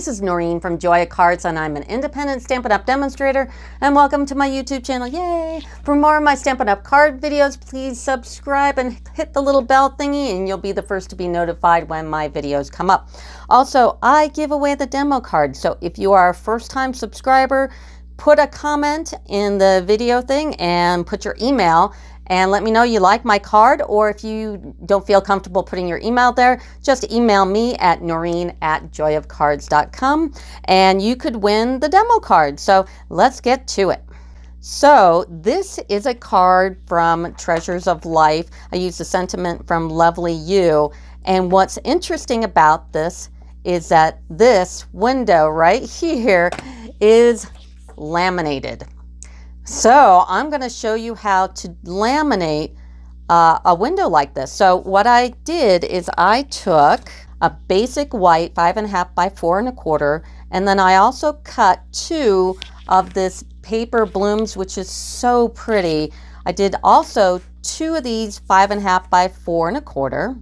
this is Noreen from Joy of Cards, and I'm an independent Stampin' Up! Demonstrator, and welcome to my YouTube channel. Yay! For more of my Stampin' Up! Card videos, please subscribe and hit the little bell thingy, and you'll be the first to be notified when my videos come up. Also, I give away the demo card, so if you are a first-time subscriber, put a comment in the video thing and put your email and let me know you like my card, or if you don't feel comfortable putting your email there, just email me at noreen@joyofcards.com and you could win the demo card. So let's get to it. So this is a card from Treasures of Life. I used the sentiment from Lovely You, and what's interesting about this is that this window right here is laminated. So I'm going to show you how to laminate a window like this. So what I did is I took a basic white 5.5 by 4 1/4, and then I also cut 2 of this paper blooms, which is so pretty. I did also 2 of these 5.5 by 4 1/4,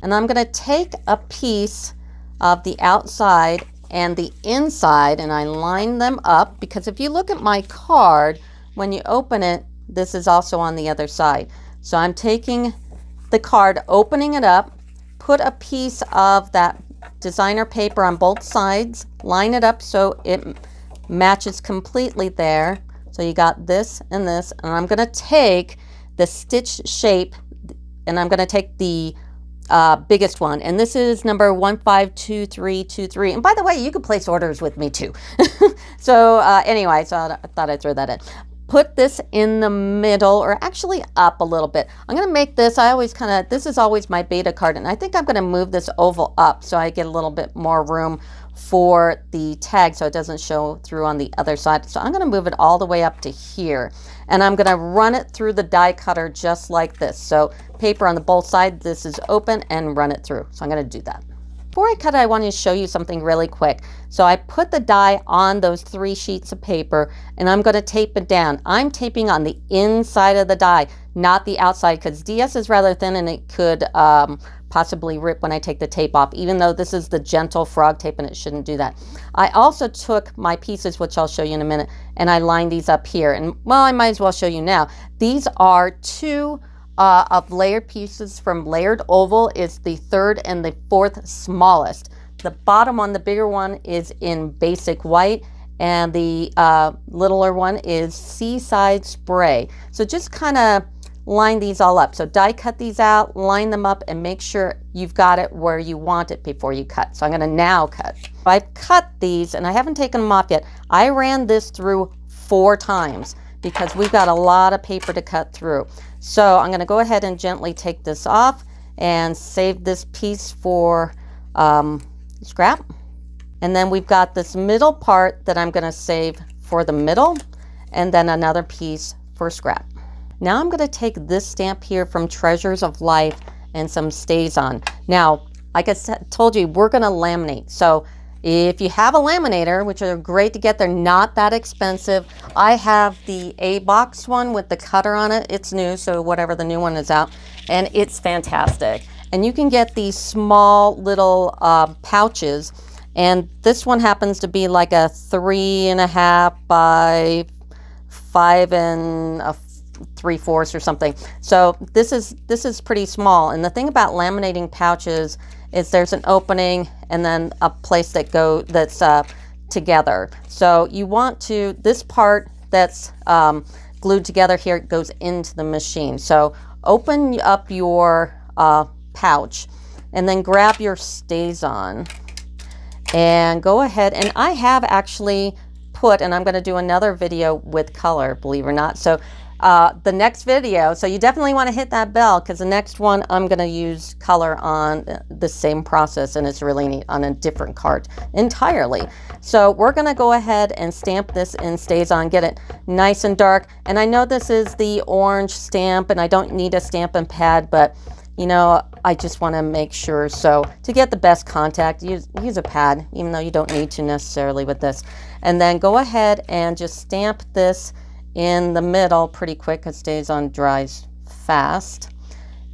and I'm going to take a piece of the outside and the inside, and I line them up, because if you look at my card, when you open it, this is also on the other side. So I'm taking the card, opening it up, put a piece of that designer paper on both sides, line it up so it matches completely there. So you got this, and I'm going to take the stitch shape, and I'm going to take the biggest one, and this is number 152323. And by the way, you could place orders with me too. So anyway, so I thought I'd throw that in. Put this in the middle, or actually up a little bit. I'm going to make this, this is always my beta card, and I think I'm going to move this oval up so I get a little bit more room for the tag so it doesn't show through on the other side. So I'm going to move it all the way up to here, and I'm going to run it through the die cutter just like this. So paper on the both sides, this is open, and run it through. So I'm going to do that. Before I cut it, I want to show you something really quick. So I put the die on those 3 sheets of paper, and I'm going to tape it down. I'm taping on the inside of the die, not the outside, because DS is rather thin and it could possibly rip when I take the tape off, even though this is the gentle frog tape and it shouldn't do that. I also took my pieces, which I'll show you in a minute, and I lined these up here. And well, I might as well show you now. These are 2 of layered pieces from Layered Oval. Is the 3rd and the 4th smallest. The bottom one, the bigger one, is in basic white, and the littler one is Seaside Spray. So just kind of line these all up. So die cut these out, line them up, and make sure you've got it where you want it before you cut. So I'm going to now cut. I've cut these, and I haven't taken them off yet. I ran this through 4 times because we've got a lot of paper to cut through. So I'm going to go ahead and gently take this off and save this piece for scrap. And then we've got this middle part that I'm going to save for the middle, and then another piece for scrap. Now I'm going to take this stamp here from Treasures of Life and some Stays On. Now, like I told you, we're going to laminate. So if you have a laminator, which are great to get, they're not that expensive. I have the A-box one with the cutter on it. It's new, so whatever the new one is out, and it's fantastic. And you can get these small little pouches, and this one happens to be like a 3.5 by 5 3/4 or something. So this is pretty small. And the thing about laminating pouches is there's an opening and then a place that's together. So you want to, this part that's glued together here goes into the machine. So open up your pouch and then grab your Stays On and go ahead. And I have actually put, and I'm going to do another video with color, believe it or not. So the next video, so you definitely want to hit that bell, because the next one I'm going to use color on the same process, and it's really neat, on a different card entirely. So we're going to go ahead and stamp this in Stays On, get it nice and dark. And I know this is the orange stamp, and I don't need a stamping pad, but you know, I just want to make sure. So to get the best contact, use a pad, even though you don't need to necessarily with this. And then go ahead and just stamp this in the middle pretty quick, because Stays On dries fast.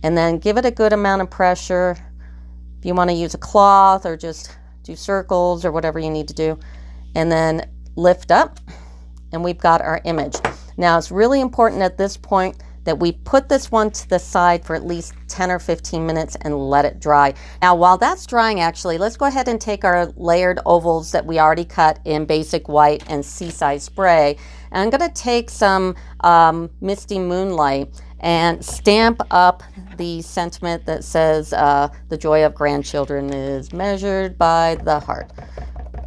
And then give it a good amount of pressure. If you want to use a cloth or just do circles or whatever you need to do, and then lift up, and we've got our image. Now it's really important at this point that we put this one to the side for at least 10 or 15 minutes and let it dry. Now while that's drying, actually, let's go ahead and take our layered ovals that we already cut in basic white and Seaside spray. And I'm gonna take some Misty Moonlight and stamp up the sentiment that says the joy of grandchildren is measured by the heart.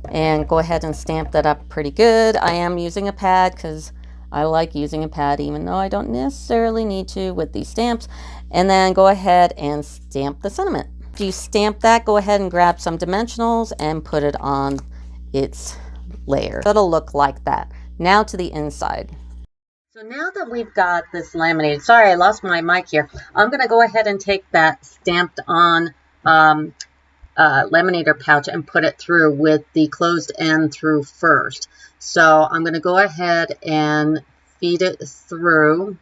And go ahead and stamp that up pretty good. I am using a pad because I like using a pad even though I don't necessarily need to with these stamps. And then go ahead and stamp the sentiment. After you stamp that, go ahead and grab some dimensionals and put it on its layer. It'll look like that. Now to the inside. So now that we've got this laminated, sorry I lost my mic here. I'm going to go ahead and take that stamped on laminator pouch and put it through with the closed end through first. So I'm going to go ahead and feed it through,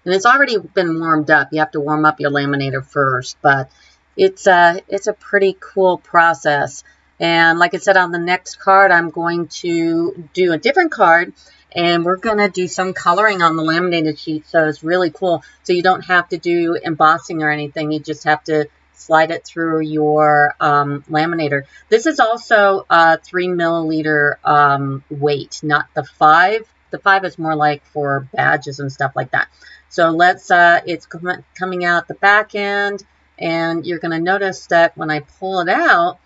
and it's already been warmed up. You have to warm up your laminator first, but it's a pretty cool process. And like I said, on the next card I'm going to do a different card, and we're going to do some coloring on the laminated sheet, so it's really cool. So you don't have to do embossing or anything, you just have to slide it through your laminator. This is also a 3 milliliter weight, not the 5. The 5 is more like for badges and stuff like that. So let's, it's coming out the back end, and you're going to notice that when I pull it out,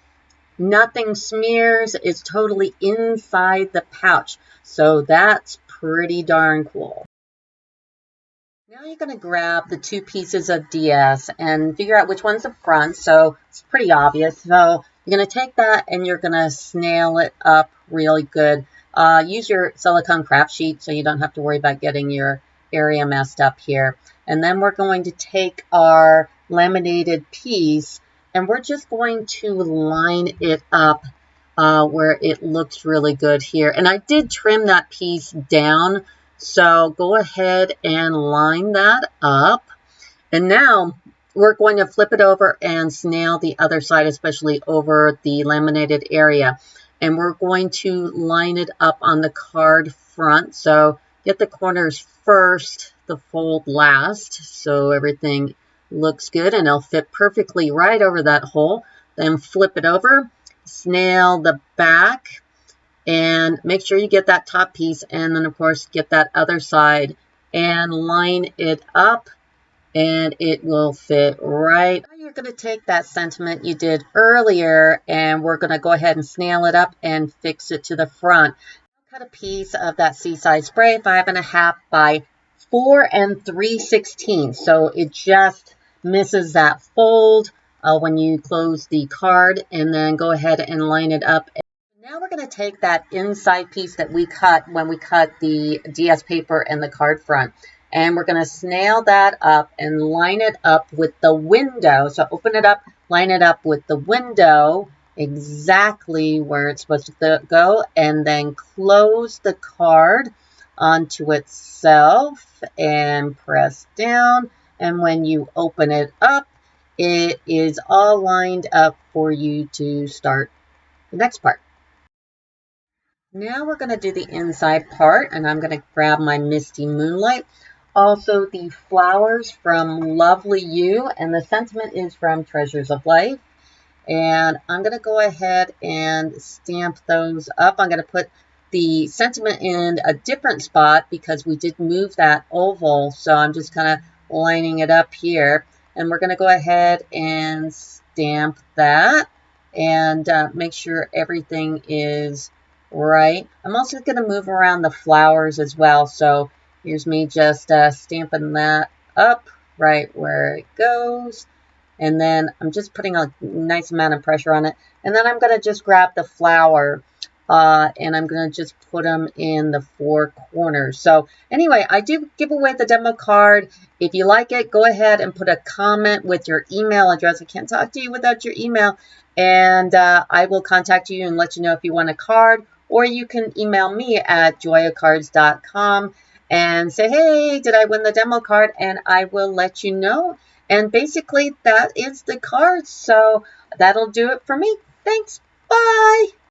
nothing smears. It's totally inside the pouch. So that's pretty darn cool. Now you're going to grab the 2 pieces of DS and figure out which one's the front. So it's pretty obvious. So you're going to take that and you're going to snail it up really good. Use your silicone craft sheet so you don't have to worry about getting your area messed up here. And then we're going to take our laminated piece and we're just going to line it up where it looks really good here. And I did trim that piece down. So go ahead and line that up. And now we're going to flip it over and snail the other side, especially over the laminated area. And we're going to line it up on the card front. So get the corners first, the fold last, so everything looks good and it'll fit perfectly right over that hole. Then flip it over, snail the back, and make sure you get that top piece, and then of course get that other side and line it up, and it will fit right. Now you're going to take that sentiment you did earlier and we're going to go ahead and snail it up and fix it to the front. Cut a piece of that Seaside spray, 5.5 by 4 3/16, so it just misses that fold when you close the card, and then go ahead and line it up. Now we're going to take that inside piece that we cut when we cut the DS paper and the card front, and we're going to snail that up and line it up with the window. So open it up, line it up with the window exactly where it's supposed to go, and then close the card onto itself and press down. And when you open it up, it is all lined up for you to start the next part. Now we're going to do the inside part, and I'm going to grab my Misty Moonlight. Also the flowers from Lovely You, and the sentiment is from Treasures of Life. And I'm going to go ahead and stamp those up. I'm going to put the sentiment in a different spot because we did move that oval. So I'm just kind of lining it up here. And we're going to go ahead and stamp that and make sure everything is right. I'm also going to move around the flowers as well. So here's me just stamping that up right where it goes. And then I'm just putting a nice amount of pressure on it. And then I'm going to just grab the flower and I'm going to just put them in the 4 corners. So anyway, I do give away the demo card. If you like it, go ahead and put a comment with your email address. I can't talk to you without your email. And I will contact you and let you know if you want a card. Or you can email me at joyacards.com and say, hey, did I win the demo card? And I will let you know. And basically, that is the card. So that'll do it for me. Thanks. Bye!